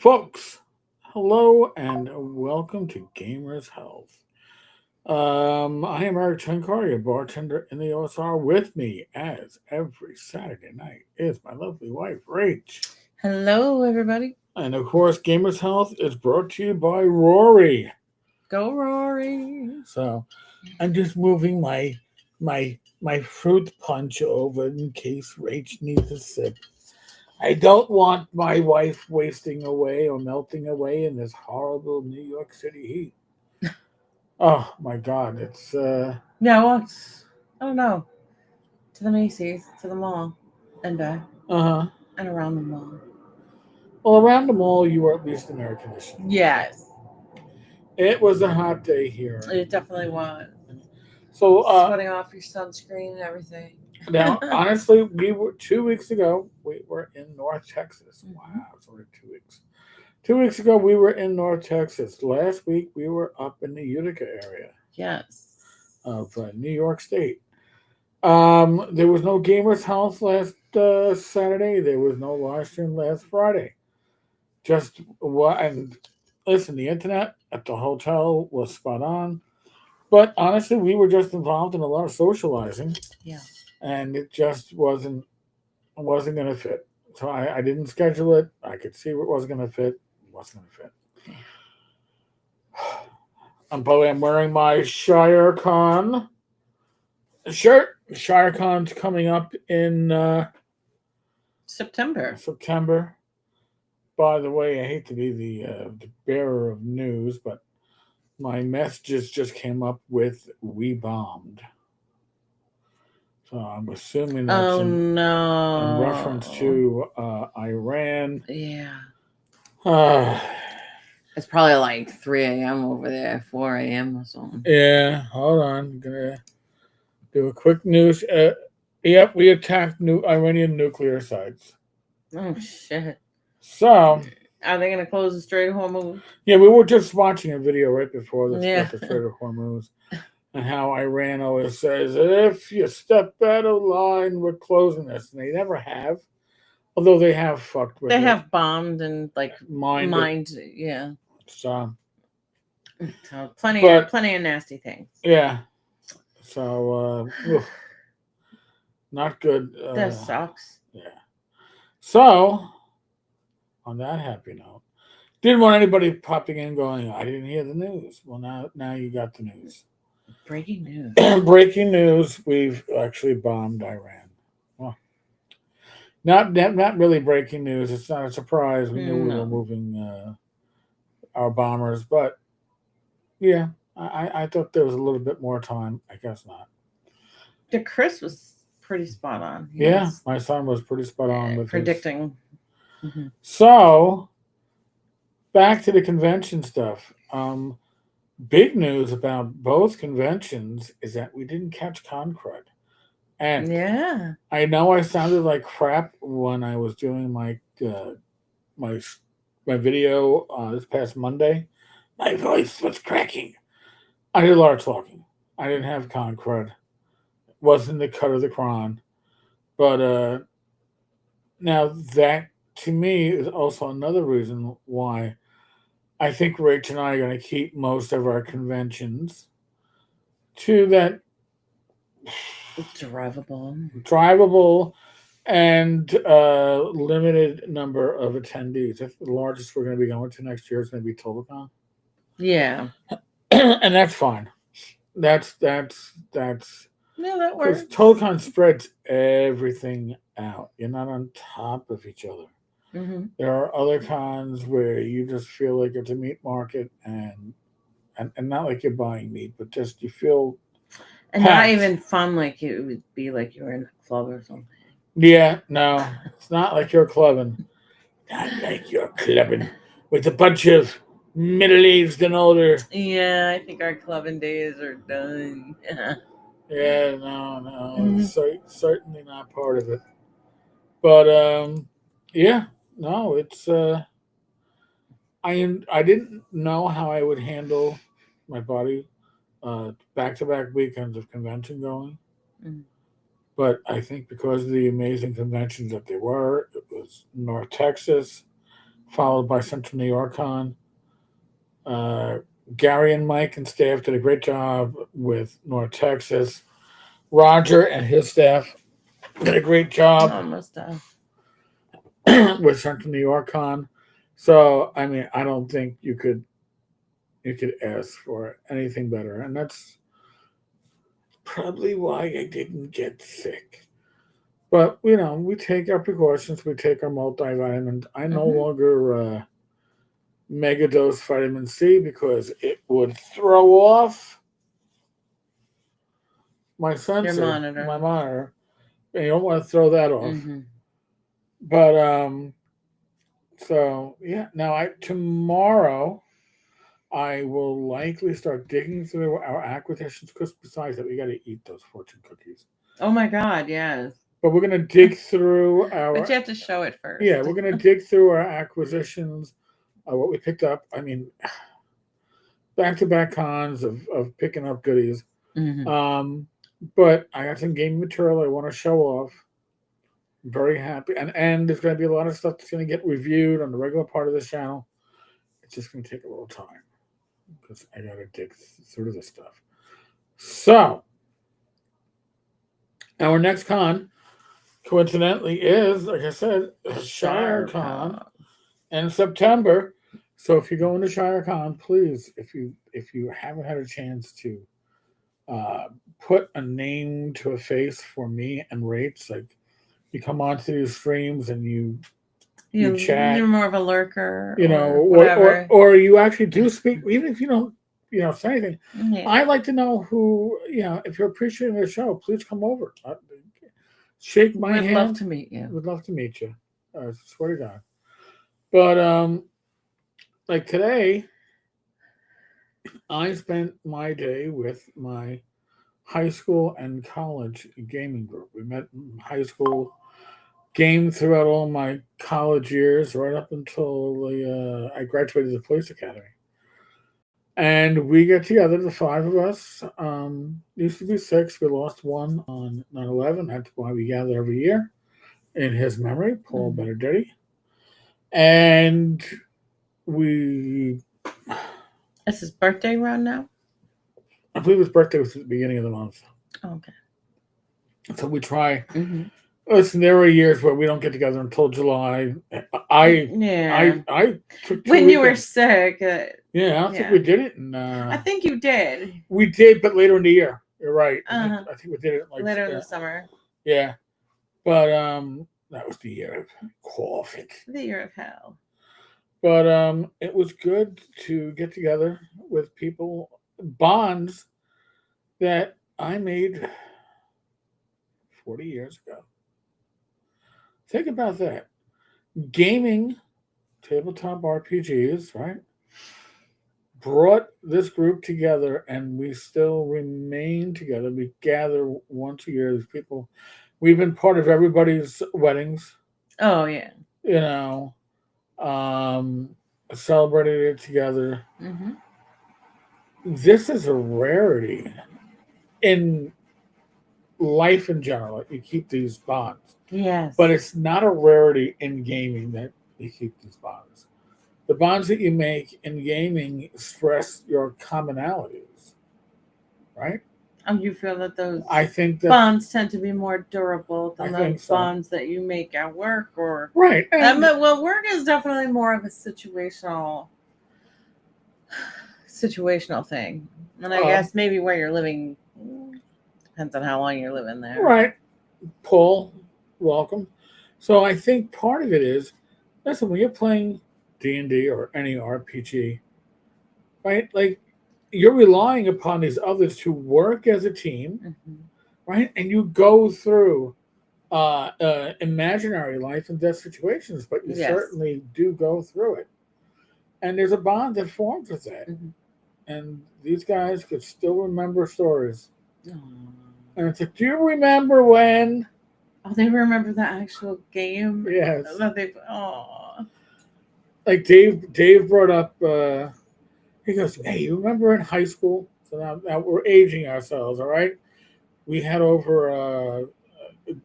Folks, hello and welcome to Gamers Health. I am Eric Tenkar, your bartender in the OSR. With me, as every Saturday night, is my lovely wife, Rach. Hello, everybody. And of course, Gamers Health is brought to you by Rory. Go, Rory. So I'm just moving my fruit punch over in case Rach needs a sip. I don't want my wife wasting away or melting away in this horrible New York City heat. Oh my God, it's Yeah, I walked, I don't know, to the Macy's, to the mall, and back, uh-huh. and around the mall. Well, around the mall, you were at least in air conditioning. Yes, It was a hot day here. it definitely was. So Sweating off your sunscreen and everything. now, honestly, we were 2 weeks ago. We were in North Texas. Wow, it's only 2 weeks. 2 weeks ago, we were in North Texas. Last week, we were up in the Utica area Yes. of New York State. There was no Gamers House last Saturday. There was no live stream last Friday. Just what and listen, the internet at the hotel was spot on, but honestly, we were just involved in a lot of socializing, Yeah. and it just wasn't going to fit. So I didn't schedule it. I could see what was going to fit. Wasn't going to fit. I'm wearing my ShireCon shirt. ShireCon's coming up in September. September. By the way, I hate to be the bearer of news, but my messages just came up with "we bombed," so I'm assuming that's Oh, in no. reference to Iran. Yeah. Uh, It's probably like 3 a.m. over there, 4 a.m. or something. yeah, hold on. I'm gonna do a quick news. Yep, we attacked Iranian nuclear sites. Oh, shit. So, Are they going to close the Strait of Hormuz? yeah, we were just watching a video right before this Yeah. about the Strait of Hormuz and how Iran always says, if you step out of line, we're closing this. And they never have, although they have fucked with They it. have bombed and, like, Mined mined, yeah. So, So plenty But- of nasty things. yeah. So, not good. That sucks. Yeah. So, on that happy note, didn't want anybody popping in going, I didn't hear the news. Well, now you got the news. Breaking news. Breaking news: we've actually bombed Iran. Well, not really breaking news. It's not a surprise. We knew we No. were moving our bombers, but yeah, I thought there was a little bit more time. I guess not. The Chris was pretty spot on. He Yeah, was, my son was pretty spot on with his. predicting. Mhm. So back to the convention stuff. Big news about both conventions is that we didn't catch Concrud. And Yeah. I know I sounded like crap when I was doing my my video this past Monday. My voice was cracking. I did a lot of talking. I didn't have Concrud. Wasn't the cut of the Cron. But now that to me is also another reason why I think Rach and I are going to keep most of our conventions to that drivable and limited number of attendees. I think the largest we're going to be going to next year is going to be TotalCon. Yeah. And that's fine. That's Yeah, that because works. TotalCon spreads everything out. You're not on top of each other. Mm-hmm. There are other cons where you just feel like it's a meat market and not like you're buying meat, but just you feel And packed. not even fun like it would be like you were in a club or something. Yeah, no, it's not like you're clubbing. Not like you're clubbing with a bunch of middle-aged and older. Yeah, I think our clubbing days are done. Yeah, no, Mhm. certainly not part of it. But yeah, no, it's I didn't know how I would handle my body back-to-back weekends of convention going. Mhm. But I think because of the amazing conventions that they were, it was North Texas, followed by Central New York Con. Uh, Gary and Mike and staff did a great job with North Texas. Roger and his staff did a great job Almost done. with Central New York Con. So I mean, I don't think you could ask for anything better, and that's probably why I didn't get sick. But we take our precautions. We take our multivitamins. I no Mm-hmm. longer mega dose vitamin C because it would throw off my Your sensor, my monitor. monitor, and you don't want to throw that off. Mm-hmm. But so yeah. Now tomorrow I will likely start digging through our acquisitions because besides that, we got to eat those fortune cookies. Oh my God, yes. But we're gonna dig through But you our have to show it first. yeah, we're gonna dig through our acquisitions, what we picked up. I mean, back to back cons of picking up goodies. Mm-hmm. But I got some game material I want to show off. I'm very happy, and there's going to be a lot of stuff that's going to get reviewed on the regular part of this channel. It's just going to take a little time because I got to dig through this stuff. So our next con, coincidentally, is like I said, Shire Con in September. So if you go into Shire Con, please, if you haven't had a chance to uh, put a name to a face for me and Rach, like you come onto these streams and you chat, You're more of a lurker, or whatever. or you actually do speak, even if you don't say anything. Yeah. I like to know who if you're appreciating the show, please come over, shake my hand. We'd love to meet you. Would love to meet you. I swear to God. But like today, I spent my day with my high school and college gaming group. We met in high school, gamed throughout all my college years, right up until I graduated the police academy. And we get together, the five of us. Used to be six. We lost one on 9/11. That's why we gather every year in his memory, Paul Benedetti. And we. It's his birthday run now? I believe his birthday was at the beginning of the month. Oh, okay. So we try. Mm-hmm. Listen, there are years where we don't get together until July. I took when you were weekends. sick. Yeah, I don't think we did it. I think you did. We did, but later in the year. You're right. Uh-huh. I think we did it like later in the summer. Yeah, but that was the year of COVID. The year of hell. But it was good to get together with people, bonds that I made 40 years ago. Think about that. Gaming, tabletop RPGs, right? Brought this group together, and we still remain together. We gather once a year. These people, we've been part of everybody's weddings. Oh yeah. Celebrated it together. Mm-hmm. This is a rarity in life in general. You keep these bonds. Yes. But it's not a rarity in gaming that you keep these bonds. The bonds that you make in gaming stress your commonalities, right? You feel that those I think that bonds tend to be more durable than those bonds that you make at work or right. Well, work is definitely more of a situational thing, and I guess maybe where you're living depends on how long you're living there. Right, Paul, welcome. So I think part of it is, listen, when you're playing D&D or any RPG, right? Like you're relying upon these others to work as a team, right? And you go through imaginary life and death situations, but you certainly do go through it. And there's a bond that forms with that. And these guys could still remember stories. And it's like, do you remember when? Oh, they remember the actual game? Yes. Like Dave brought up, he goes, hey, you remember in high school? So now we're aging ourselves, all right? We had over,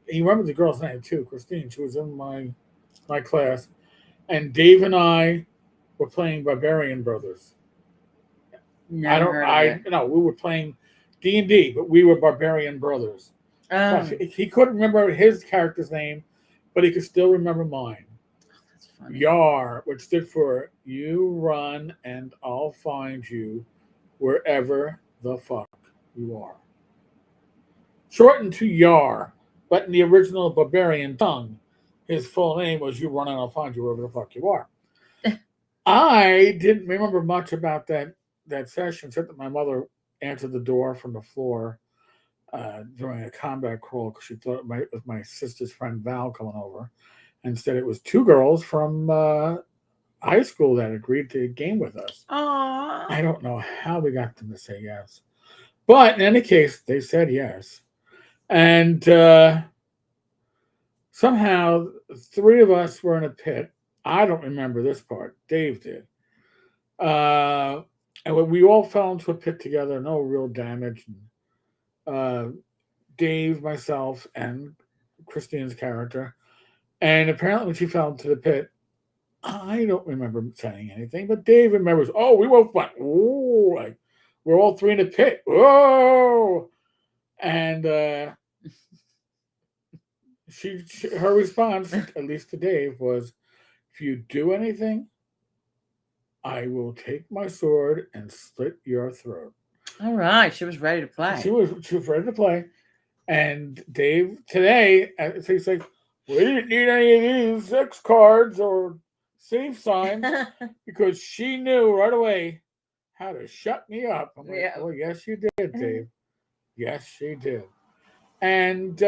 he remembered the girl's name too, Christine. She was in my class. and Dave and I were playing Barbarian Brothers. Never heard of it. No, we were playing D&D, but we were Barbarian Brothers. So Oh, he couldn't remember his character's name, but he could still remember mine. that's funny. YAR, which stood for You Run and I'll Find You Wherever the Fuck You Are. Shortened to YAR, but in the original Barbarian tongue, his full name was You Run and I'll Find You Wherever the Fuck You Are. I didn't remember much about that session, except that my mother answered the door from the floor during a combat crawl because she thought it was my sister's friend Val coming over. Instead, it was two girls from high school that agreed to game with us. Aww. I don't know how we got them to say yes. But in any case, they said yes. And somehow, three of us were in a pit. I don't remember this part. Dave did. And we all fell into a pit together, no real damage. Dave, myself, and Christine's character. And apparently, when she fell into the pit, I don't remember saying anything, but Dave remembers. Oh, we both went. Oh, like we're all three in a pit. Whoa! And her response, at least to Dave, was, "If you do anything, I will take my sword and slit your throat." All right, she was ready to play. She was ready to play. And Dave today, he's like, "We didn't need any of these X cards or safe signs," because she knew right away how to shut me up. I'm like, Yeah. "Well, yes, you did, Dave. Yes, she did." And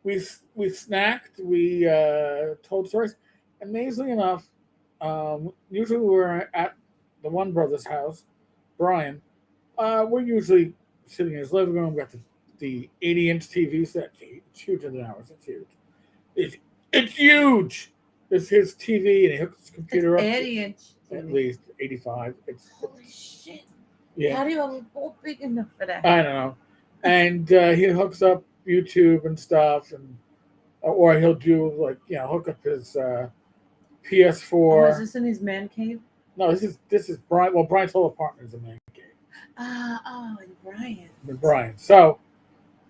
we snacked, we told stories. Amazingly enough, usually we're at the one brother's house, Brian. We're usually sitting in his living room. We got the 80-inch TV set. It's huge in ours. It's huge. It's huge. It's his TV, and he hooks his computer up 80-inch. at least 85. Holy shit! Yeah. How do you have a bowl big enough for that? I don't know. And he hooks up YouTube and stuff, and or he'll do hook up his PS4. Oh, is this in his man cave? No, this is Brian. Well, Brian's whole apartment is a man cave. And Brian. With Brian. So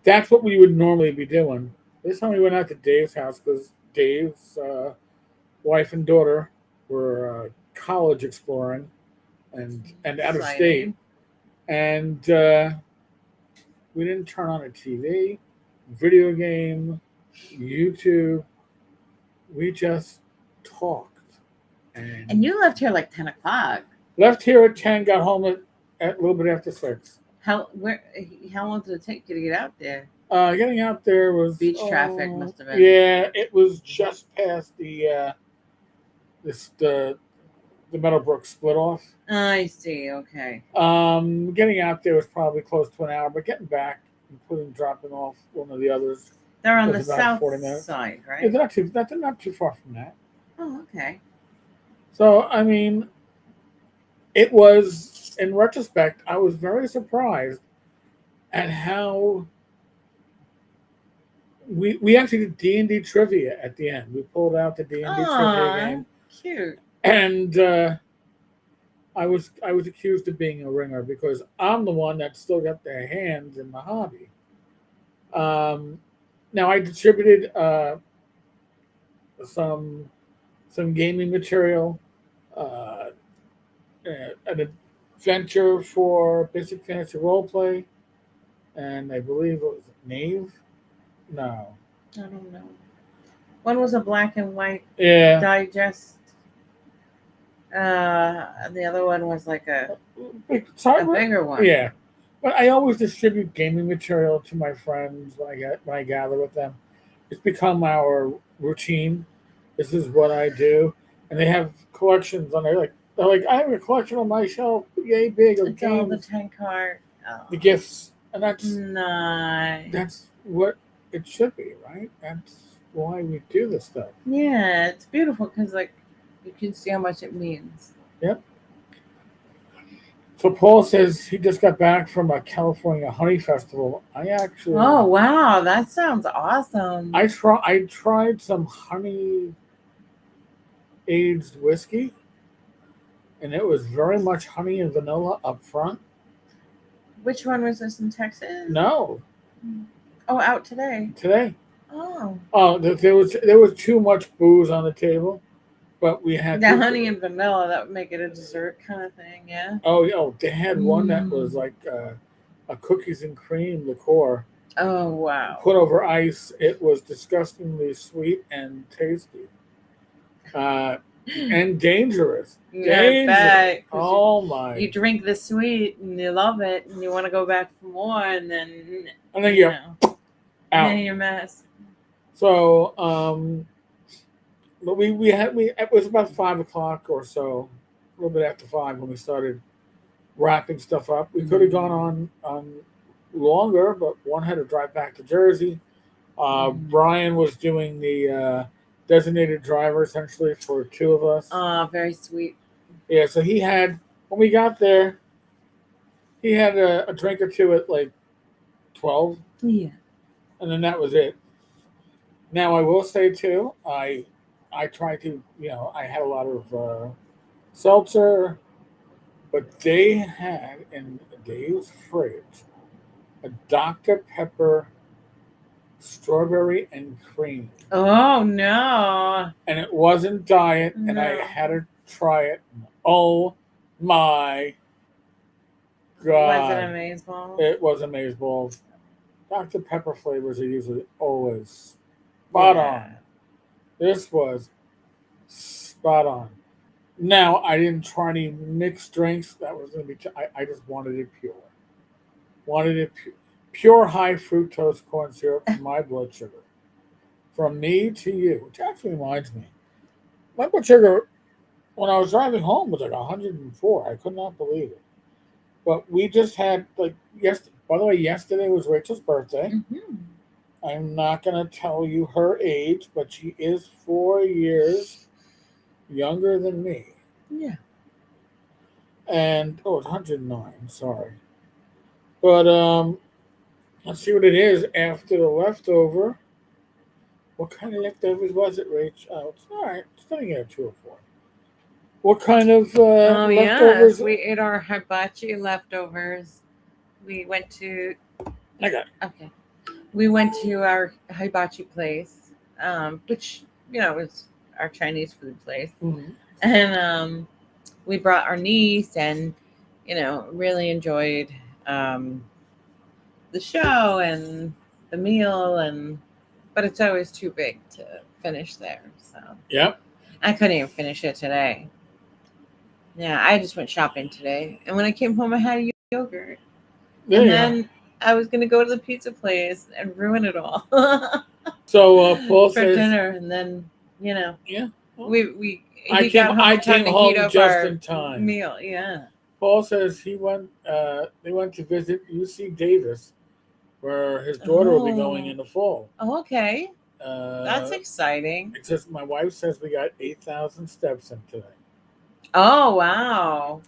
that's what we would normally be doing. This time we went out to Dave's house because Dave's wife and daughter were college exploring and out of state. And we didn't turn on a TV, video game, YouTube. We just talked. And you left here like 10 o'clock. Left here at 10, got home at a little bit after 6. How long did it take you to get out there? Getting out there was beach traffic must have been. Yeah, it was just past the Meadowbrook split off. I see. Okay. Getting out there was probably close to an hour, but getting back, including dropping off one of the others. They're on the south side, right? Yeah, they're not too far from that. Oh, okay. So I mean, it was, in retrospect, I was very surprised at how we actually did D&D trivia at the end. We pulled out the D&D trivia game. Cute. And I was accused of being a ringer because I'm the one that still got their hands in the hobby. Now I distributed some gaming material, an adventure for Basic Fantasy Roleplay, and I believe it was Knave. No, I don't know. One was a black and white digest. The other one was like a bigger one. Yeah, but I always distribute gaming material to my friends when I gather with them. It's become our routine. This is what I do, and they have collections on there. They're like, I have a collection on my shelf, yay big of it's games, all the 10 card, the gifts, and that's nice. That's what it should be, right? That's why we do this stuff. Yeah, it's beautiful because you can see how much it means. Yep. So Paul says he just got back from a California honey festival. I actually, Oh wow, that sounds awesome. I tried some honey aged whiskey, and it was very much honey and vanilla up front. Which one was this in Texas? No, Oh, out today. today. Oh, There was too much booze on the table, but we had the honey and vanilla, that would make it a dessert kind of thing, yeah. Oh, they had one that was like a cookies and cream liqueur Oh wow. put over ice. It was disgustingly sweet and tasty, and dangerous. I bet, 'cause Oh my! You drink the sweet and you love it and you want to go back for more, and then you're out. And then you're mess. So, but it was about 5 o'clock or so, a little bit after 5 when we started wrapping stuff up. We could have gone on longer, but one had to drive back to Jersey. Brian was doing the designated driver essentially for two of us. Oh, very sweet. Yeah, so he had, when we got there, he had a drink or two at like 12. Yeah. And then that was it. Now I will say too, I tried to, I had a lot of seltzer, but they had in Dave's fridge a Dr. Pepper strawberry and cream. Oh no! And it wasn't diet, and I had to try it. Oh my God! Was it amazeballs? It was amazeballs. Dr. Pepper flavors are usually always spot on. This was spot on. Now, I didn't try any mixed drinks. That was going to be. I just wanted it pure. Wanted it pure high fructose corn syrup for my blood sugar. From me to you, which actually reminds me, my blood sugar when I was driving home was like 104. I could not believe it. But we just had like by the way, yesterday was Rachel's birthday. Mm-hmm. I'm not going to tell you her age, but she is 4 years younger than me. Yeah. And it's 109. Sorry, but let's see what it is after the leftover. What kind of leftovers was it, Rach? Oh, it's all right. It's sitting at 204. What kind of leftovers? Yes, we ate our hibachi leftovers. We went to. I got it. Okay. We went to our hibachi place, which is our Chinese food place, and we brought our niece, and really enjoyed the show and the meal, but it's always too big to finish there. So yep, I couldn't even finish it today. Yeah, I just went shopping today, and when I came home, I had a yogurt, and then I was gonna go to the pizza place and ruin it all. So Paul for says dinner, and then yeah, we I came home just in time. Meal, yeah. Paul says they went to visit UC Davis, where his daughter will be going in the fall. Oh, okay. That's exciting. It says my wife says we got 8,000 steps in today. Oh wow.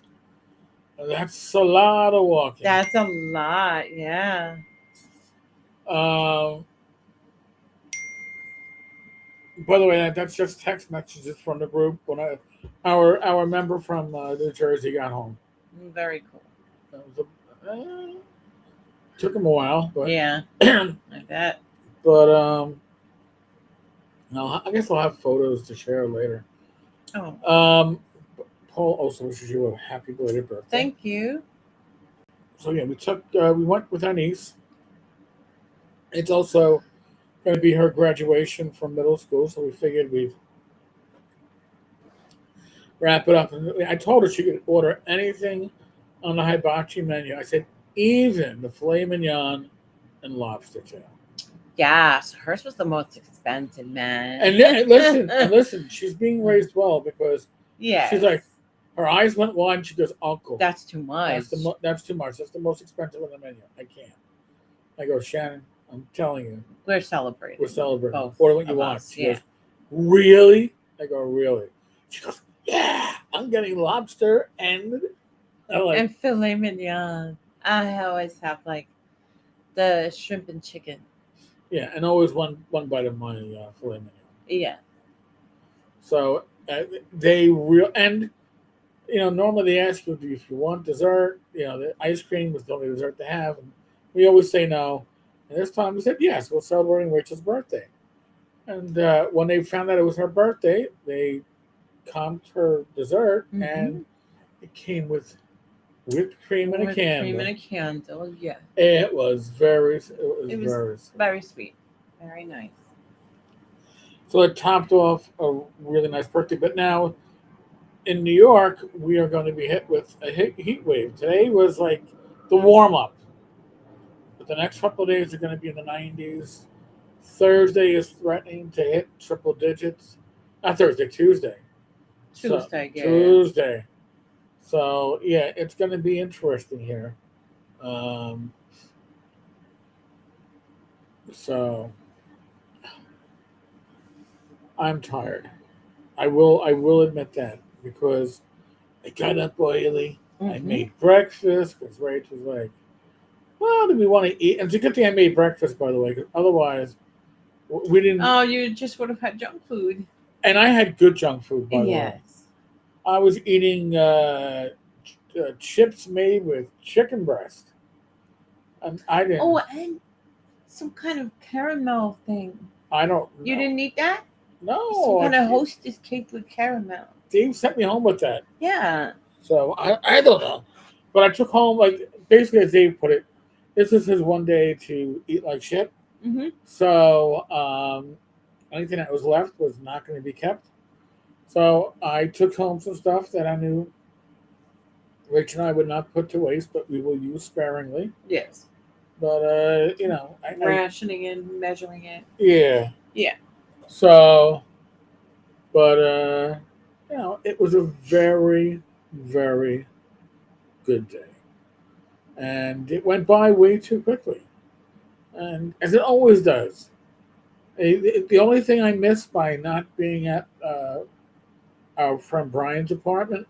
That's a lot of walking. That's a lot, yeah. By the way, that's just text messages from the group when our member from New Jersey got home. Very cool. Took him a while, but yeah, I bet. But no, I guess I'll have photos to share later. Oh. Paul also wishes you a happy belated birthday. Thank you. So yeah, we went with our niece. It's also going to be her graduation from middle school, so we figured we'd wrap it up. And I told her she could order anything on the hibachi menu. I said even the filet mignon and lobster tail. Yes, hers was the most expensive, man. And listen, she's being raised well because she's like, her eyes went wide. She goes, "Uncle, that's too much. That's too much. That's the most expensive on the menu. I can't." I go, Shannon, I'm telling you, we're celebrating. Both order what you want. Us, she goes, really? I go, really? She goes, yeah. I'm getting lobster and I like, And filet mignon. I always have like the shrimp and chicken. yeah, and always one bite of my filet mignon. Yeah. So they real and normally they ask you if you want dessert. The ice cream was the only dessert to have, and we always say no. And this time we said yes. We're celebrating Rachel's birthday, and when they found out it was her birthday, they comped her dessert, and Mm-hmm. it came with whipped cream and a With cream and candle. a candle. Yeah. It was It was very sweet. very sweet. Very nice. So it topped off a really nice birthday. But now in New York, we are going to be hit with a heat wave. Today was like the warm up, but the next couple of days are going to be in the 90s. Thursday is threatening to hit triple digits. Not Thursday, Tuesday. So Tuesday, yeah. Tuesday. So yeah, it's going to be interesting here. Um, so I'm tired. I will admit that because I got up early. I Mm-hmm. made breakfast because Rach was like, "Well, do we want to eat?" And it's a good thing I made breakfast, by the way, because otherwise we didn't. Oh, you just would have had junk food. And I had good junk food, by the way. Yes. I was eating chips made with chicken breast, and I Oh, didn't. and some kind of caramel thing. I don't You know. didn't eat that? Some No, kind of hostess cake with caramel. Dave sent me home with that, Yeah. so I don't know. But I took home like basically as Dave put it. This is his one day to eat like shit. Mm-hmm. So anything that was left was not going to be kept. So I took home some stuff that I knew Rach and I would not put to waste, but we will use sparingly. Yes. But I Rationing and measuring it. yeah. Yeah. So, but it was a very, very good day, and it went by way too quickly, and as it always does. The only thing I missed by not being at our friend Brian's apartment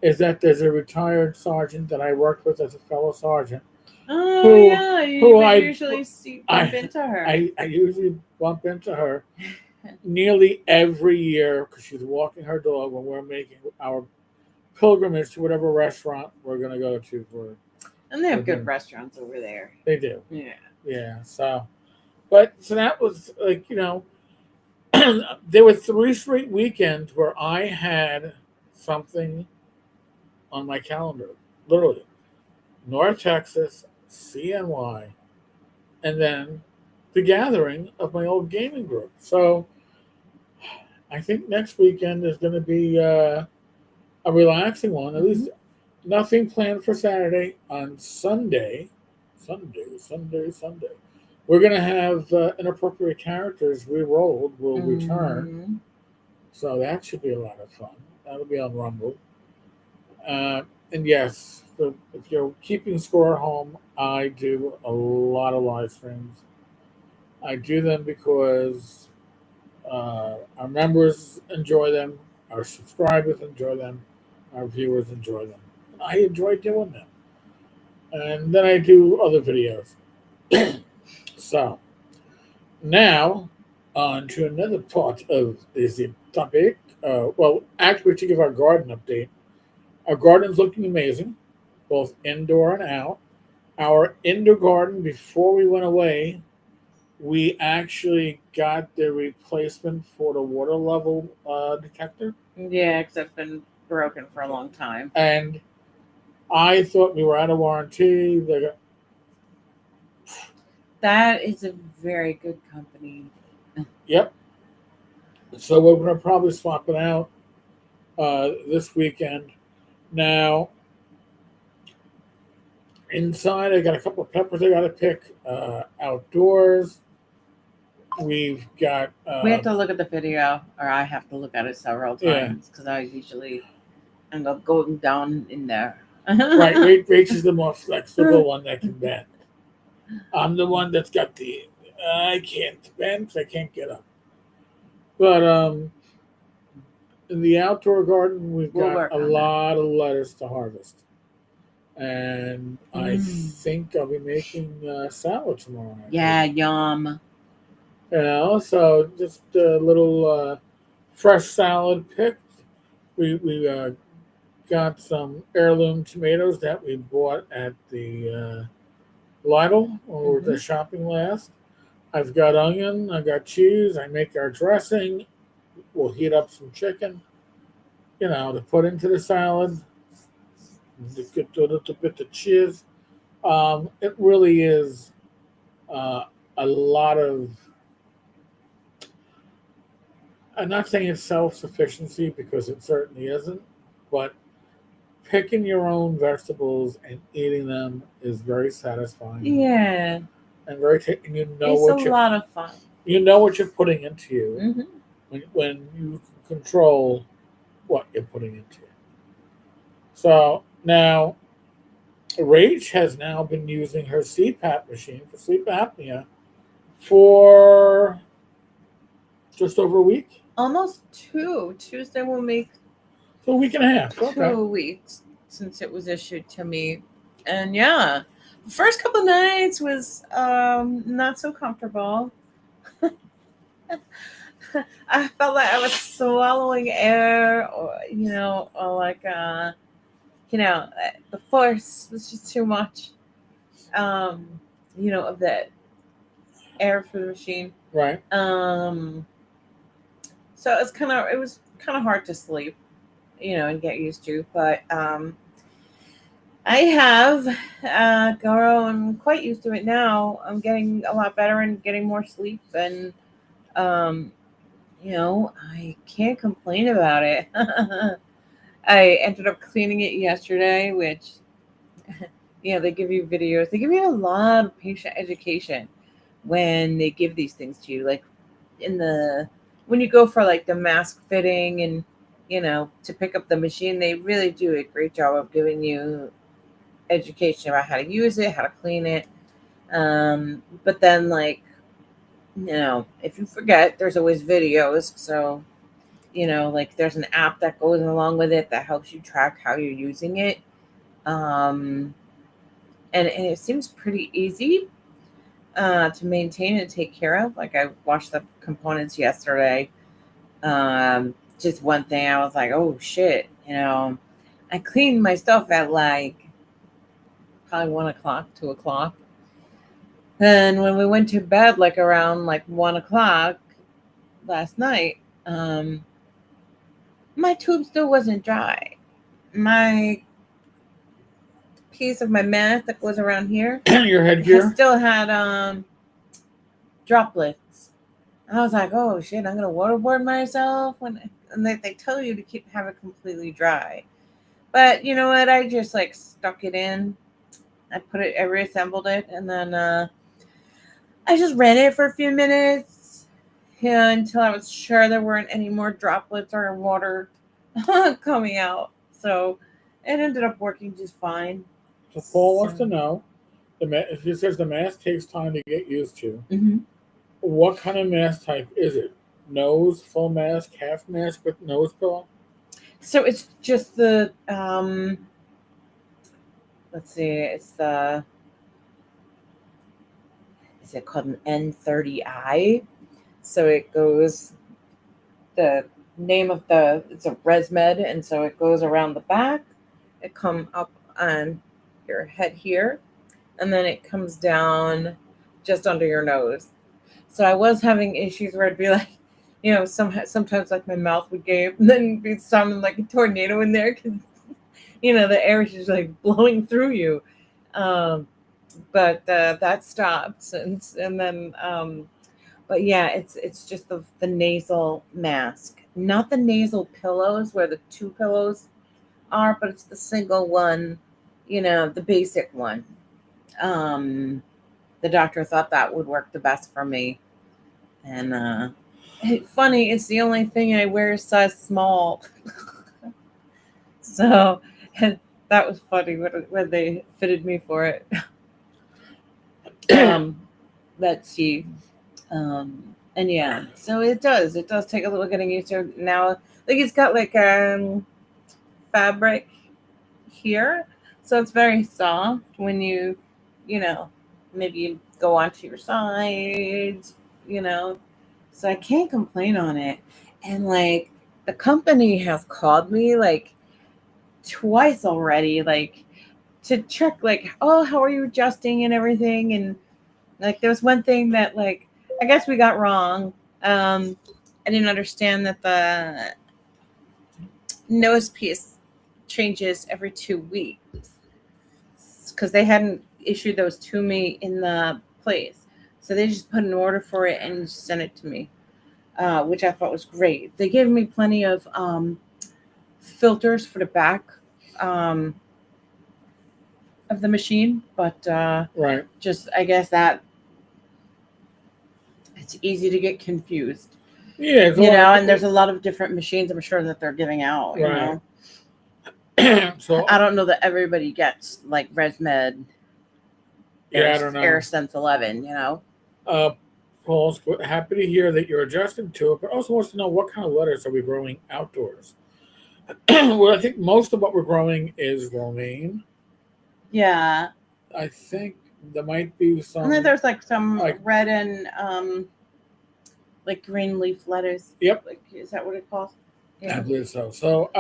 is that there's a retired sergeant that I worked with as a fellow sergeant Oh who yeah, you who would I usually see bump I into her. I usually bump into her nearly every year because she's walking her dog when we're making our pilgrimage to whatever restaurant we're going to go to And they for have good dinner. restaurants over there. They do, Yeah. yeah. So that was like there were 3 straight weekends where I had something on my calendar, literally North Texas, CNY, and then the gathering of my old gaming group. So I think next weekend is going to be a relaxing one. At Mm-hmm. least nothing planned for Saturday. On Sunday. We're going to have inappropriate characters re-rolled. Will return, Mm-hmm. so that should be a lot of fun. That'll be on Rumble. And yes, if you're keeping score at home, I do a lot of live streams. I do them because our members enjoy them, our subscribers enjoy them, our viewers enjoy them. And I enjoy doing them. And then I do other videos. So now on to another part of the topic. Well, actually, to give our garden update, our garden's looking amazing, both indoor and out. Our indoor garden, before we went away, we actually got the replacement for the water level detector. Yeah, because that's been broken for a long time. And I thought we were out of warranty. That is a very good company. Yep. So we're going to probably swap it out this weekend. Now, inside, I got a couple of peppers I got to pick. Outdoors, we've got, We have to look at the video, or I have to look at it several yeah, times because I usually end up going down in there. right. Rach is the more flexible one that can bend. I'm the one that's got I can't bend 'cause I can't get up. But in the outdoor garden, we've We'll got work a on that. lot of lettuce to harvest. and I think I'll be making salad tomorrow night. Yeah, yum. So just a little fresh salad picked. We got some heirloom tomatoes that we bought at the Lidl when we were the shopping last. I've got onion, I got cheese. I make our dressing. We'll heat up some chicken, to put into the salad. Get a little bit of cheese. It really is uh, a lot of. I'm not saying it's self sufficiency because it certainly isn't, but picking your own vegetables and eating them is very satisfying. Yeah. And and It's a lot of fun. You know what you're putting into you Mm-hmm. when you control what you're putting into you. So now, Rach has now been using her CPAP machine for sleep apnea for just over a week. Almost two. Tuesday will make So a week and a half. 2 weeks since it was issued to me. And yeah, the first couple nights was not so comfortable. I felt like I was swallowing air, or like the force was just too much. Of that air for the machine. Right. So it was kind of hard to sleep, and get used to. But I have grown quite used to it now. I'm getting a lot better and getting more sleep, and I can't complain about it. I ended up cleaning it yesterday, which they give you videos. They give you a lot of patient education when they give these things to you, like when you go for like the mask fitting and to pick up the machine. They really do a great job of giving you education about how to use it, how to clean it. But then, like, if you forget, there's always videos. So like there's an app that goes along with it that helps you track how you're using it. And it seems pretty easy to maintain and take care of. Like, I washed the components yesterday. Just one thing, I was like, oh shit, I cleaned my stuff at like probably 1 o'clock, 2 o'clock. And when we went to bed, like around like 1 o'clock last night, my tube still wasn't dry. My piece of my mask that goes around here, your headgear, still had droplets. I was like, oh shit, I'm gonna waterboard myself and they tell you to have it completely dry. But you know what? I just like stuck it in. I reassembled it, and then I just ran it for a few minutes, until I was sure there weren't any more droplets or water coming out. So it ended up working just fine. So Paul wants to know, he says the mask takes time to get used to. Mm-hmm. What kind of mask type is it? Nose, full mask, half mask with nose pillow? So it's just the let's see, is it called an N30i? So it goes, the name of it's a ResMed, and so it goes around the back. It come up on your head here, and then it comes down just under your nose. So I was having issues where I'd be like, sometimes like my mouth would gape, and then it'd be sounding like a tornado in there because the air is just like blowing through you. But that stopped, and then but yeah, it's just the nasal mask, not the nasal pillows where the two pillows are, but it's the single one, the basic one. The doctor thought that would work the best for me. And funny, it's the only thing I wear size small. So, and that was funny when they fitted me for it. Let's see. And yeah, so it does take a little getting used to now. Like, it's got like fabric here, So it's very soft when you know, maybe you go onto your sides, you know. So I can't complain on it. And like the company has called me like twice already, like to check like, oh, how are you adjusting and everything. And like there was one thing that like I guess we got wrong. I didn't understand that the nose piece changes every 2 weeks because they hadn't issued those to me in the place. So they just put an order for it and sent it to me, which I thought was great. They gave me plenty of filters for the back um, of the machine, but Right. just I guess that it's easy to get confused, Yeah. It's a you know. lot. And there's a lot of different machines I'm sure that they're giving out, you Right. know. So I don't know that everybody gets like ResMed, yeah, I don't know. AirSense 11, you know. Uh, Paul's happy to hear that you're adjusting to it, but also wants to know what kind of lettuce are we growing outdoors. Well, I think most of what we're growing is romaine. Yeah, I think there might be and then some there's like some like red and like green leaf lettuce. yep, Like, is that what it calls? Yeah. I believe so. So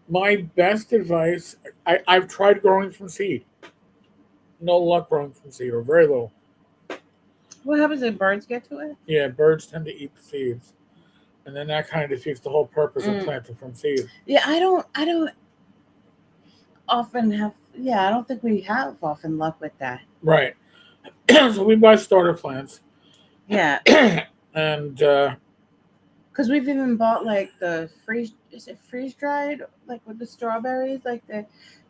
my best advice, I've tried growing from seed. No luck growing from seed, or very little. What happens if birds get to it? Yeah, birds tend to eat the seeds, and then that kind of defeats the whole purpose of Mm. planting from seed. Yeah, I don't often have. Yeah, I don't think we have often luck with that. Right. So we buy starter plants, Yeah, and because we've even bought like the freeze. Is it freeze dried? Like with the strawberries, like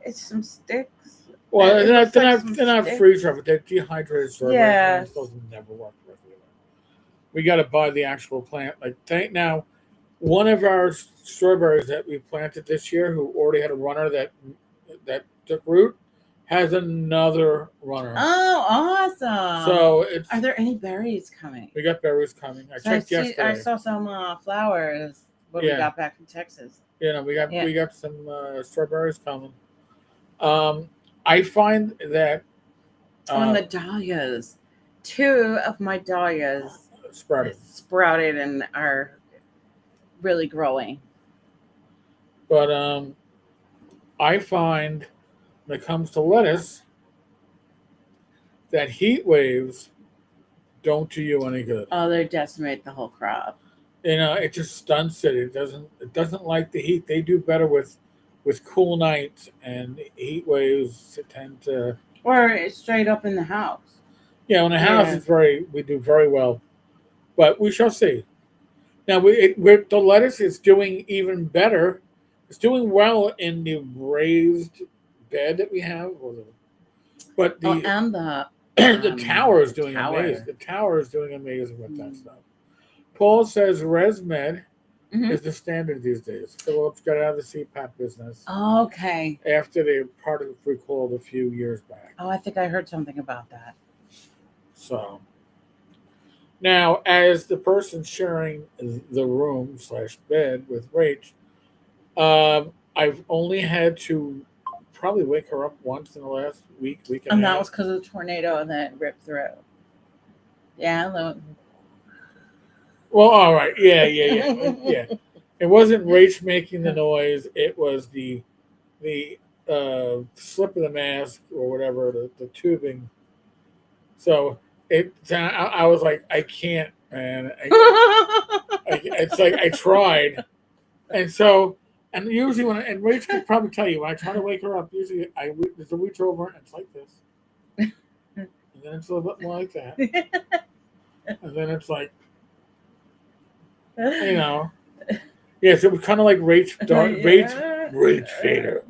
it's some sticks. well, It looks like some they're not sticks. freeze dried, but they're dehydrated strawberry Yeah. plants. Those never work for us either. We got to buy the actual plant. Like now, one of our strawberries that we planted this year, who already had a runner that took root, has another runner. Oh, awesome! So it's Are there any berries coming? we got berries coming. I So I checked see. I yesterday. saw some flowers when we Yeah, got back from Texas. you know Yeah. we got some strawberries coming. Um, I find that On uh, the dahlias, 2 of my dahlias sprouted, sprouted and are really growing. but I find when it comes to lettuce that heat waves don't do you any good. Oh, they decimate the whole crop. You know, it just stunts it. It doesn't like the heat. They do better with cool nights, and heat waves tend to. Or it's straight up in the house. Yeah, in the house Yeah. it's we do very well, but we shall see. Now the lettuce is doing even better. It's doing well in the raised bed that we have, but Oh, the and the the tower is doing tower. amazing. The tower is doing amazing with that stuff. Paul says ResMed Mhm. is the standard these days. Phillips got out of the CPAP business Okay. after they part of recalled a few years back. Oh, I think I heard something about that. So now, as the person sharing the room / bed with Rach, I've only had to probably wake her up once in the last week and And a that half. was because of the tornado that ripped through. Yeah. Well, all right, yeah. It wasn't Rach making the noise. It was the slip of the mask or whatever, the tubing. So I was like, I can't, man. It's like I tried, and so and usually and Rach could probably tell you when I try to wake her up, usually there's a reach over and it's like this, and then it's a little bit more like that, and then it's like you know, yeah. So it was kind of like Rach Fader.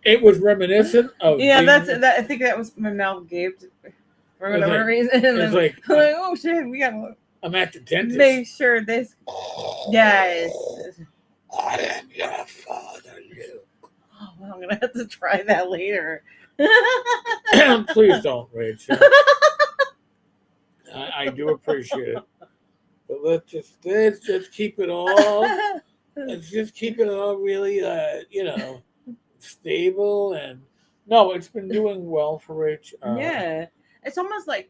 It was reminiscent of Yeah, being, that. I think that was my mouth gaped for It's whatever like- reason. And it's then, like I'm like, oh shit, we gotta I'm at the dentist. make sure this. Yes. I am your father, Luke. Oh, well, I'm gonna have to try that later. Please don't, Rachel. I do appreciate it, but let's just keep it all let's just keep it all really, stable. And no, it's been doing well for Rach. Yeah. It's almost like,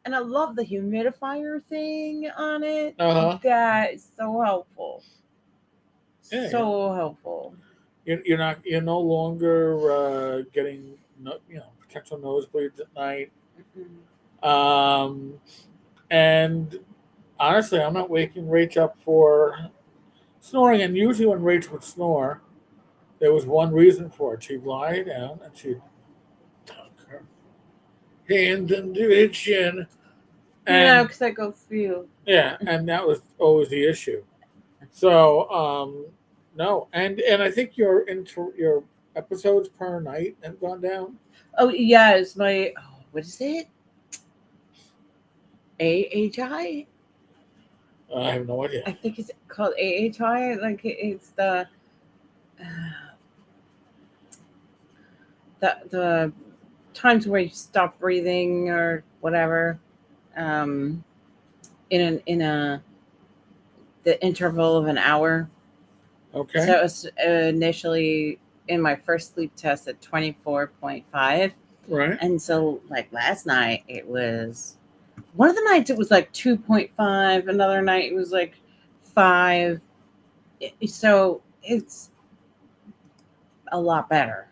and I love the humidifier thing on it. Uh-huh. That is so helpful. Yeah, So helpful. you're no longer getting potential nosebleeds at night. Um, and honestly, I'm not waking Rach up for snoring. And usually, when Rach would snore, there was one reason for it. She'd lie down and she'd tuck her hands into her chin, Yeah, and because I go feel. yeah, and that was always the issue. So, no, and I think your episodes per night have gone down. Oh yes, my what is it? AHI? I have no I idea. think it's called AHI. Like it's the times where you stop breathing or whatever. Um, in a the interval of an hour. So Okay, it was initially in my first sleep test at 24.5. right. And so, like last night, it was one of the nights it was like 2.5. Another night it was like 5. So it's a lot better.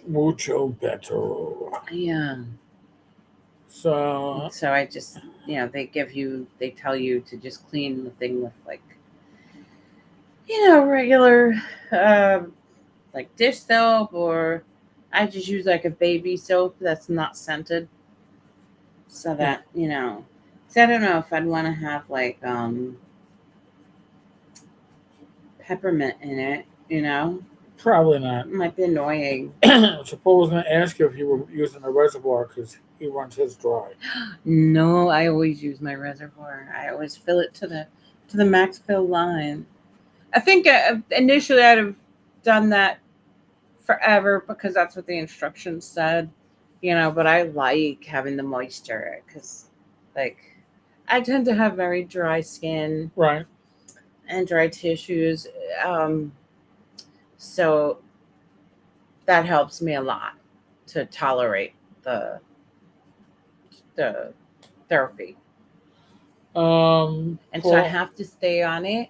Mucho better. Yeah. So, So I just, they tell you to just clean the thing with like, regular, like dish soap, or I just use like a baby soap that's not scented, so yeah, that 'cause I don't know if I'd want to have like peppermint in it. probably not. It might be annoying. Suppose I was going to ask you if you were using a reservoir because he runs his dry. No, I always use my reservoir. I always fill it to the max fill line. I think initially I'd have done that forever because that's what the instructions said, but I like having the moisture because, like, I tend to have very dry skin Right. and dry tissues. Um, so that helps me a lot to tolerate the therapy. And so I Well, have to stay on it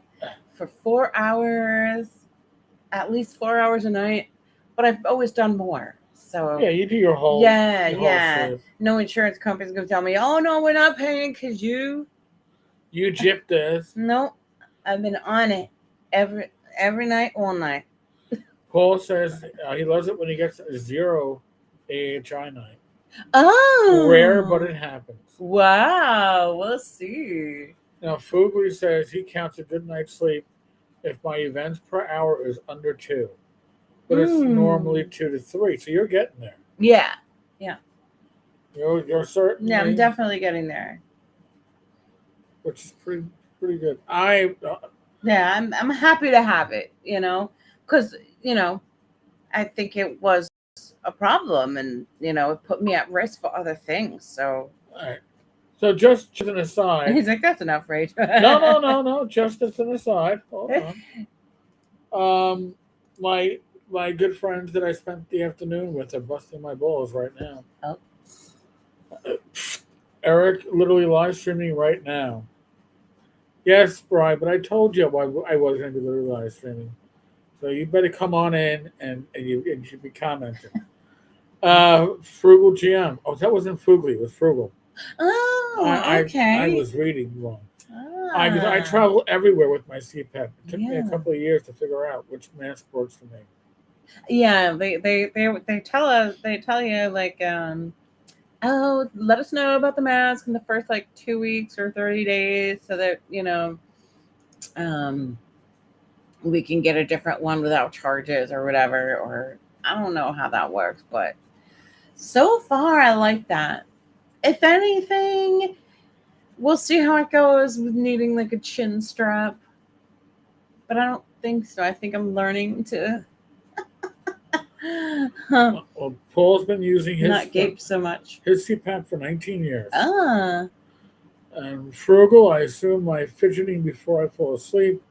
for 4 hours, at least 4 hours a night. But I've always done more. So yeah, you do your whole yeah, your whole yeah. sleep. No insurance company's gonna tell me, "Oh no, we're not paying because you." You jip this. Nope, I've been on it every night, all night. Paul says he loves it when he gets a zero AHI night. Rare, but Oh, it happens. wow. We'll see. Now, Fugly says he counts a good night's sleep if my events per hour is under 2, but it's normally Mm. 2 to 3. So you're getting there. Yeah, yeah, You're yeah. I'm certainly, definitely getting there. which is pretty good. Yeah, I'm happy to have it. Because I think it was a problem, and it put me at risk for other things. So All right. So just an aside. he's like, "That's enough, Rach." No. Just as an aside. Hold on. My good friends that I spent the afternoon with are busting my balls right now. Oh. Eric literally live streaming right now. Yes, Brian, but I told you I was going to be literally live streaming. So you better come on in and you should be commenting. Frugal GM. Oh, that wasn't Frugly. It was Frugal. Oh, I okay. was reading wrong. I Ah, travel everywhere with my CPAP. It took me a yeah. couple of years to figure out which mask works for me. Yeah, they tell you like oh, let us know about the mask in the first like 2 weeks or 30 days so that um we can get a different one without charges or whatever, or I don't know how that works, but so far I like that. If anything, we'll see how it goes with needing like a chin strap, but I don't think so. I think I'm learning to Well, Paul's been using not gape so much. his CPAP for 19 years. Ah. And Frugal, I assume my fidgeting before I fall asleep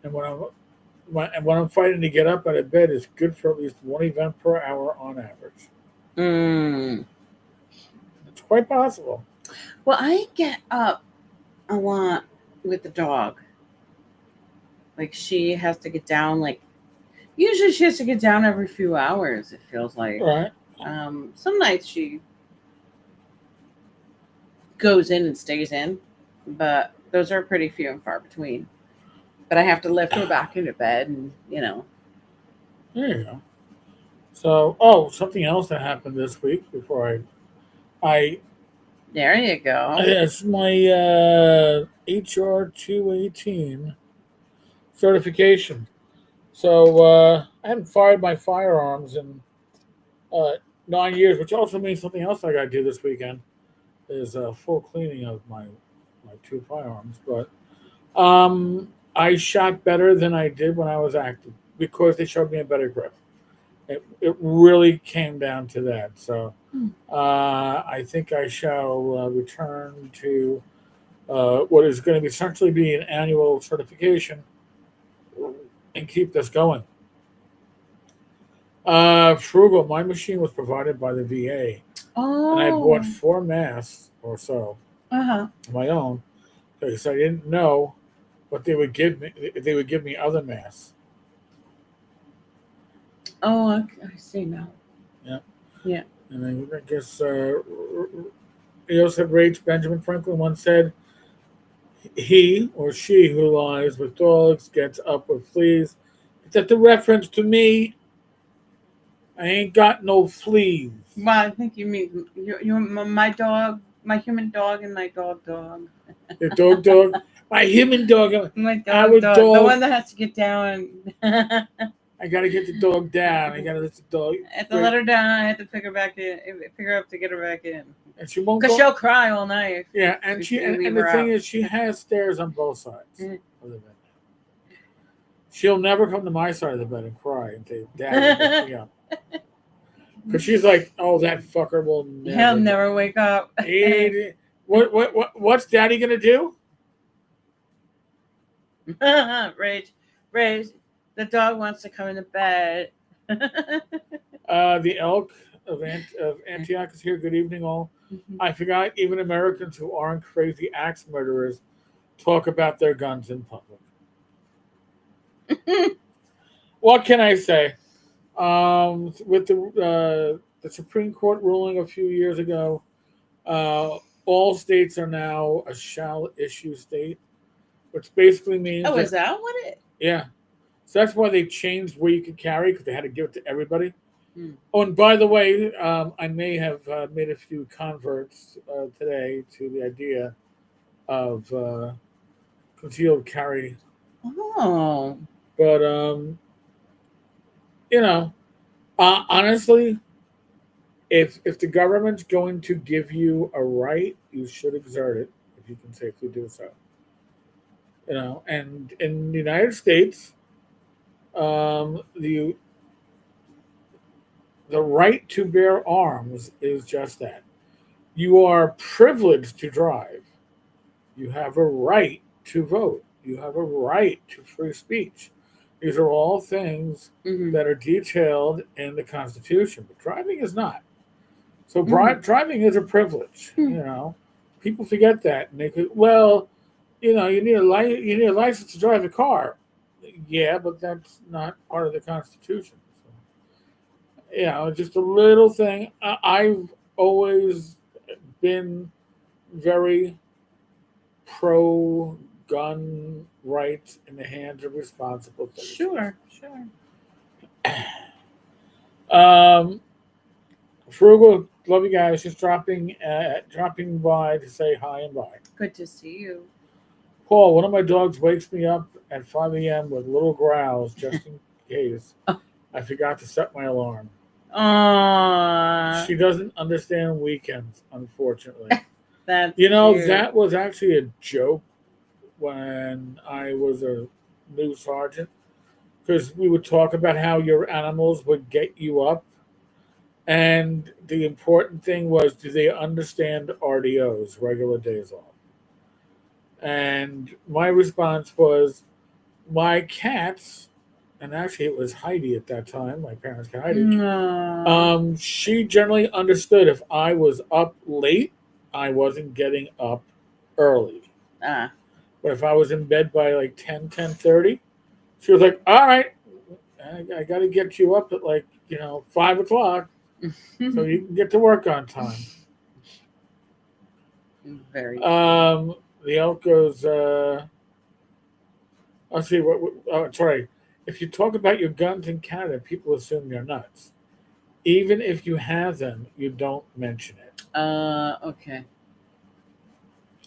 And when I'm fighting to get up out of bed, it's good for at least one event per hour on average. Mm. It's quite possible. Well, I get up a lot with the dog. Like she has to get down. Like usually she has to get down every few hours. It feels like. Right. Some nights she goes in and stays in, but those are pretty few and far between. But I have to lift her back into bed, and There you go. So, something else that happened this week before I there you go. it's my HR 218 certification. So I haven't fired my firearms in uh, 9 years, which also means something else I got to do this weekend is a full cleaning of my two firearms. But I shot better than I did when I was active because they showed me a better grip. It really came down to that. So I think I shall return to what is going to essentially be an annual certification and keep this going. Frugal, my machine was provided by the VA, and I bought Oh. 4 masks or so Uh-huh. of my own because I didn't know what they would give me. If they would give me other masks. Oh, I see now. Yeah. Yeah. And I guess Joseph Rach Benjamin Franklin once said, "He or she who lies with dogs gets up with fleas." Is that the reference to me? I ain't got no fleas. Well, I think you mean my dog, my human dog, and my dog. The dog, my human dog. My Our dog, the dog. one that has to get down. I I gotta get the dog down. I gotta let the dog. have to let her down. I have to pick her back in, pick her up to get her back in. And she won't Cause go. she'll cry all night. Yeah, and if she you leave and the her thing out. is, she has stairs on both sides Mm. of the bed. She'll never come to my side of the bed and cry and say, "Daddy, wake me up." Because she's like, "Oh, that fucker will He'll never." never wake up. What's Daddy gonna do? Rage, rage. The dog wants to come into bed. The elk of Antioch is here. Good evening, all. I forgot even Americans who aren't crazy axe murderers talk about their guns in public. What can I say? With the Supreme Court ruling a few years ago, all states are now a shall issue state, which basically means Oh, that is that what it? yeah. So that's why they changed where you could carry because they had to give it to everybody. Hmm. Oh, and by the way, I may have made a few converts today to the idea of concealed carry, Oh. but you know, honestly, if the government's going to give you a right, you should exert it if you can safely do so. And in the United States, the right to bear arms is just that. You are privileged to drive. You have a right to vote. You have a right to free speech. These are all things Mm-hmm. that are detailed in the Constitution, but driving is not. So driving is a privilege. People forget that, and they could, well, you need you need a license to drive a car. Yeah, but that's not part of the Constitution. So, just a little thing. I've always been very pro gun rights in the hands of responsible citizens. Sure. Um, Frugal, love you guys. Just dropping by to say hi and bye. Good to see you. Paul, one of my dogs wakes me up at 5 a.m. with little growls just in case I forgot to set my alarm. Aww. She doesn't understand weekends, unfortunately. That's cute. That was actually a joke when I was a new sergeant because we would talk about how your animals would get you up. And the important thing was, do they understand RDOs, regular days off? And my response was, my cats, and actually it was Heidi at that time. My parents got Heidi. No. She generally understood if I was up late, I wasn't getting up early. Ah. But if I was in bed by like 10, 10:30, she was like, all right, I got to get you up at like, 5 o'clock so you can get to work on time. Very cute. Um, the elk goes, I'll see oh, sorry. If you talk about your guns in Canada, people assume you're nuts. Even if you have them, you don't mention it. Okay.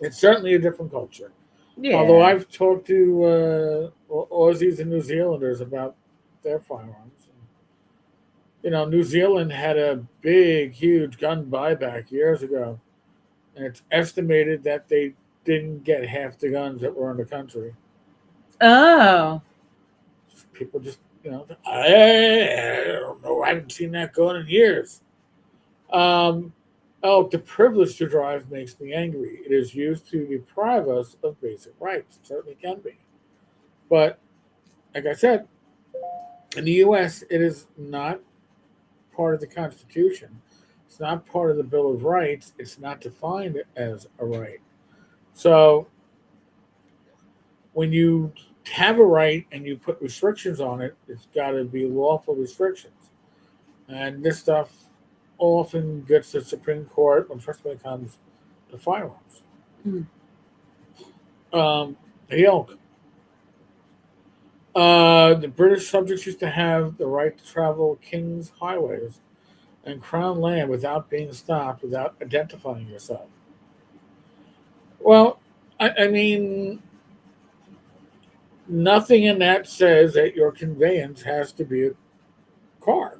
It's certainly a different culture. Although Yeah. I've talked to Aussies and New Zealanders about their firearms. New Zealand had a big, huge gun buyback years ago, and it's estimated that they didn't get half the guns that were in the country. Oh. People just, I don't know. I haven't seen that gun in years. Um, oh, the privilege to drive makes me angry. It is used to deprive us of basic rights. It certainly can be. But like I said, in the U.S., it is not part of the Constitution. It's not part of the Bill of Rights. It's not defined as a right. So when you have a right and you put restrictions on it, it's got to be lawful restrictions. And this stuff often gets to the Supreme Court, especially when it comes to firearms. Mm. The elk. The British subjects used to have the right to travel king's highways and crown land without being stopped, without identifying yourself. Well, I mean, nothing in that says that your conveyance has to be a car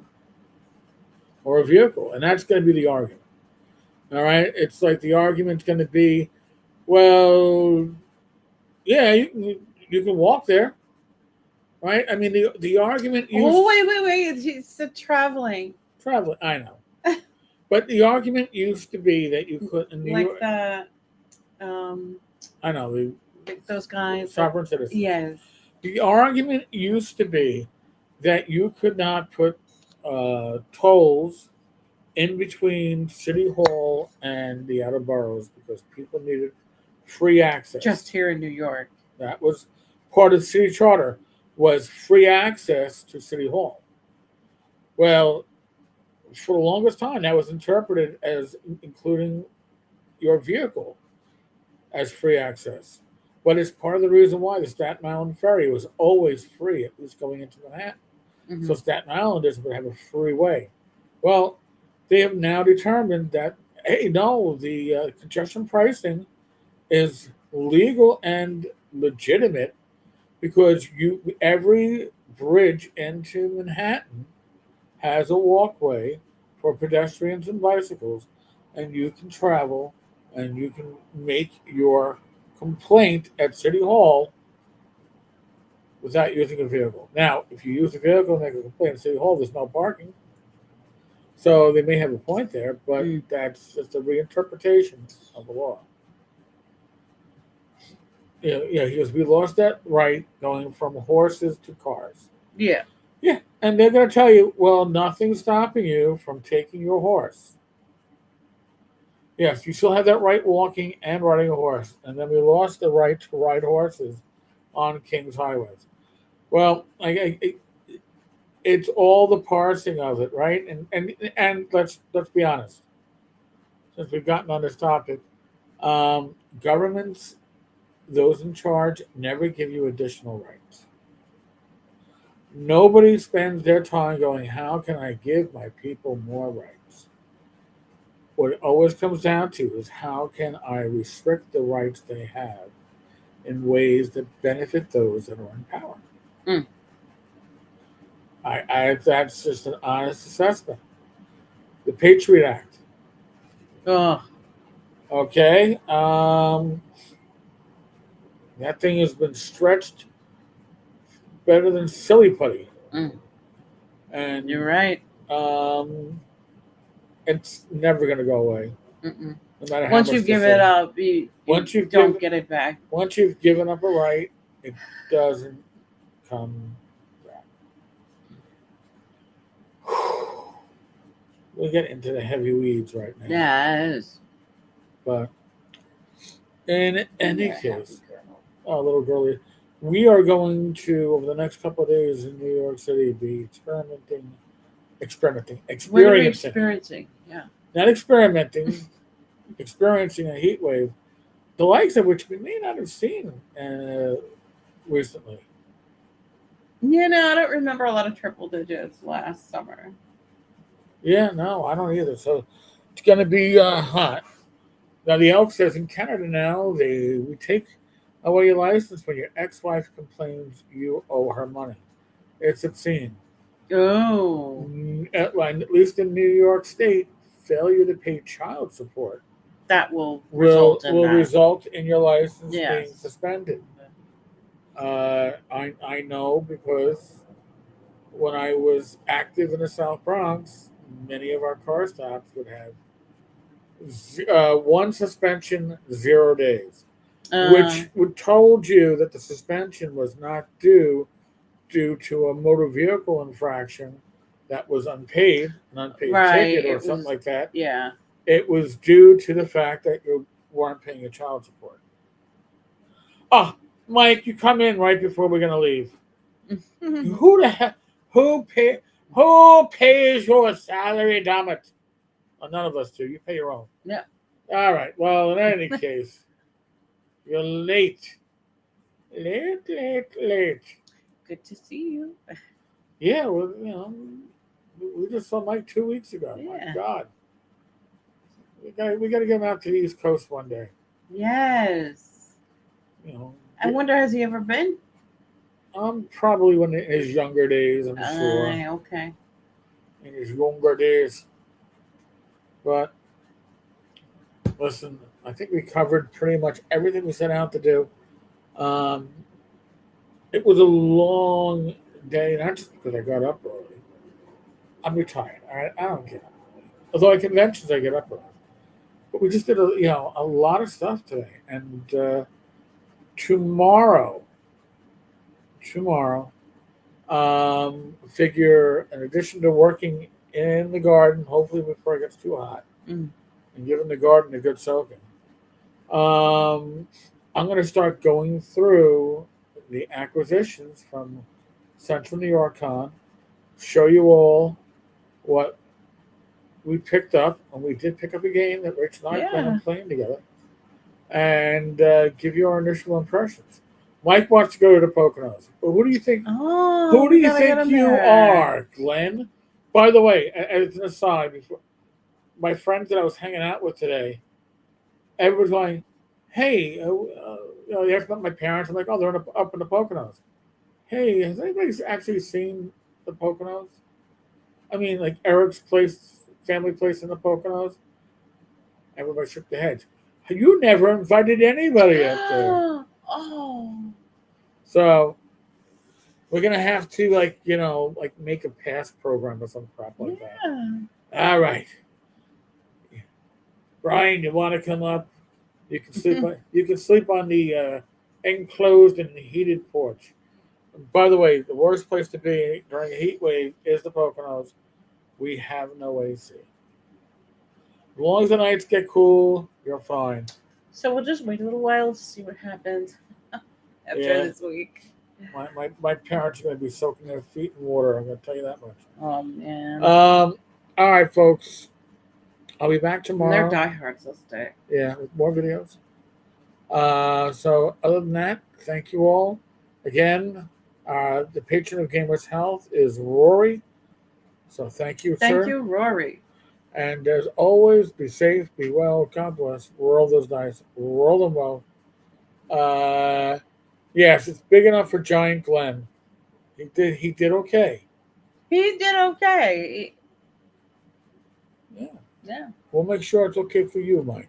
or a vehicle, and that's going to be the argument. All right, it's like the argument's going to be, well, yeah, you can walk there, right? I mean, the argument used Oh, wait. It's the traveling. traveling. I know, but the argument used to be that you could in New Like York. the um I know the like those guys that, sovereign citizens. yes. The argument used to be that you could not put tolls in between City Hall and the outer boroughs because people needed free access. Just here in New York. That was part of the city charter was free access to City Hall. Well, for the longest time, that was interpreted as including your vehicle as free access. But it's part of the reason why the Staten Island ferry was always free, at least going into Manhattan. Mm-hmm. So Staten Islanders would have a free way. Well, they have now determined that, hey, no, the congestion pricing is legal and legitimate because every bridge into Manhattan has a walkway for pedestrians and bicycles, and you can travel and you can make your complaint at City Hall without using a vehicle. Now, if you use a vehicle and make a complaint at City Hall, there's no parking. So they may have a point there, but Mm. that's just a reinterpretation of the law. Because we lost that right going from horses to cars. Yeah. Yeah, and they're going to tell you, well, nothing's stopping you from taking your horse. Yes, you still have that right walking and riding a horse, and then we lost the right to ride horses on King's highways. Well, it's all the parsing of it, right? And let's be honest, since we've gotten on this topic, governments, those in charge, never give you additional rights. Nobody spends their time going, how can I give my people more rights? What it always comes down to is how can I restrict the rights they have in ways that benefit those that are in power? Mm. That's just an honest assessment. The Patriot Act. Oh. Okay. That thing has been stretched better than silly putty. Mm. And You're right. it's never going to go away. Mm-mm. No matter how Once much you they give say. it up, you Once you've don't given, get it back. once you've given up a right, it doesn't come back. We'll get into the heavy weeds right now. Yes. But in any You're a case, happy girl. a little girly, we are going to, over the next couple of days in New York City, be experiencing, What are we experiencing, experiencing? Yeah. not experimenting, experiencing a heat wave, the likes of which we may not have seen recently. You know, I don't remember a lot of triple digits last summer. Yeah, no, I don't either. So it's going to be hot. Now the Elk says in Canada now we take away your license when your ex-wife complains you owe her money. It's obscene. Oh, At least in New York State, failure to pay child support that will result in will that. result in your license being Yes. suspended. I know because when I was active in the South Bronx, many of our car stops would have one suspension, 0 days, which would told you that the suspension was not due to a motor vehicle infraction that was unpaid, an unpaid Right. ticket or It something was. like that. Yeah. It was due to the fact that you weren't paying your child support. Oh, Mike, you come in right before we're gonna leave. Who the hell? Who pays your salary, damn it? Oh, none of us do. You pay your own. Yeah. All right. Well, in any case, you're late. Late. Good to see you. Yeah, well, we just saw Mike 2 weeks ago. Yeah. My God. We got to get him out to the East Coast one day. Yes. You know, I wonder, has he ever been? Probably when in his younger days, I'm sure. Okay. In his younger days. But listen, I think we covered pretty much everything we set out to do. It was a long day, not just because I got up early. I'm retired. All right, I don't get up early. Although at conventions I get up early. But we just did a lot of stuff today, and tomorrow, figure in addition to working in the garden, hopefully before it gets too hot, and giving the garden a good soaking. I'm going to start going through the acquisitions from Central New York Con, show you all what we picked up, and we did pick up a game that Rich and I plan on playing together, and give you our initial impressions. Mike wants to go to the Poconos, but who do you think? Oh, Who do you think you are, Glenn? By the way, as an aside, my friends that I was hanging out with today, everyone's going, "Hey, they asked about my parents." I'm like, "Oh, they're up in the Poconos." Hey, has anybody actually seen the Poconos? I mean, like Eric's place, family place in the Poconos. Everybody shook their heads. You never invited anybody up there. Oh. So we're gonna have to make a pass program or some crap like that. All right, Brian, you want to come up? You can sleep. You can sleep on the enclosed and heated porch. By the way, the worst place to be during a heat wave is the Poconos. We have no AC. As long as the nights get cool, you're fine. So we'll just wait a little while to see what happens after this week. My parents are going to be soaking their feet in water. I'm going to tell you that much. Oh, man. All right, folks. I'll be back tomorrow. And they're diehards. They'll stay. Yeah, with more videos. So other than that, thank you all. Again, the patron of Gamers Health is Rory. So thank you, sir. Thank you, Rory. And as always, be safe, be well, God bless. Roll those dice, roll them well. Yes, it's big enough for Giant Glenn. He did okay. He did okay. Yeah. We'll make sure it's okay for you, Mike.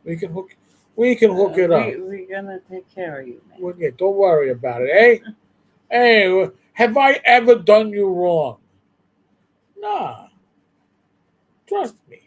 We can hook it up. We're gonna take care of you, man. Yeah, don't worry about it, eh? Hey, have I ever done you wrong? Nah. Trust me.